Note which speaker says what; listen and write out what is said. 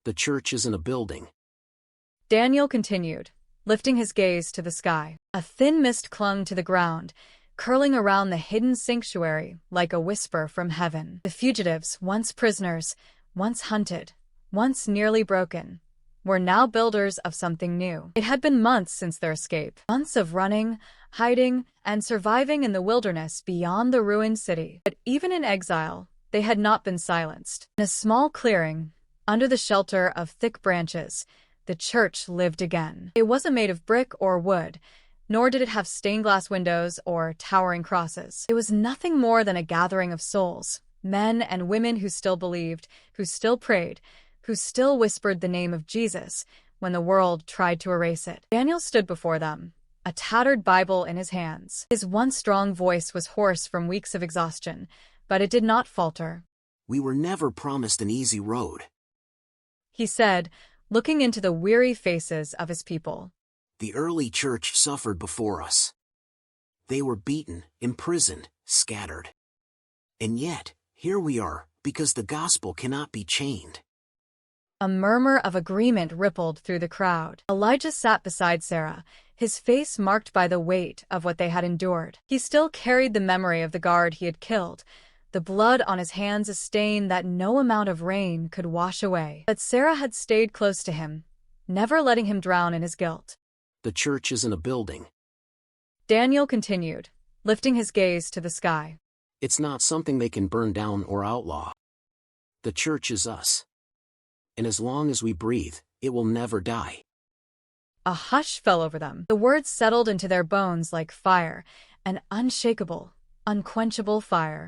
Speaker 1: The church isn't a building.
Speaker 2: Daniel continued, lifting his gaze to the sky. A thin mist clung to the ground, curling around the hidden sanctuary like a whisper from heaven. The fugitives, once prisoners, once hunted, once nearly broken, were now builders of something new. It had been months since their escape, months of running, hiding, and surviving in the wilderness beyond the ruined city. But even in exile, they had not been silenced. In a small clearing, under the shelter of thick branches, the church lived again. It wasn't made of brick or wood, nor did it have stained glass windows or towering crosses. It was nothing more than a gathering of souls, men and women who still believed, who still prayed, who still whispered the name of Jesus when the world tried to erase it. Daniel stood before them, a tattered Bible in his hands. His once strong voice was hoarse from weeks of exhaustion, but it did not falter.
Speaker 1: We were never promised an easy road.
Speaker 2: He said, looking into the weary faces of his people.
Speaker 1: The early church suffered before us. They were beaten, imprisoned, scattered. And yet, here we are, because the gospel cannot be chained.
Speaker 2: A murmur of agreement rippled through the crowd. Elijah sat beside Sarah, his face marked by the weight of what they had endured. He still carried the memory of the guard he had killed, the blood on his hands a stain that no amount of rain could wash away. But Sarah had stayed close to him, never letting him drown in his guilt.
Speaker 1: The church isn't a building.
Speaker 2: Daniel continued, lifting his gaze to the sky.
Speaker 1: It's not something they can burn down or outlaw. The church is us. And as long as we breathe, it will never die.
Speaker 2: A hush fell over them. The words settled into their bones like fire, an unshakable, unquenchable fire.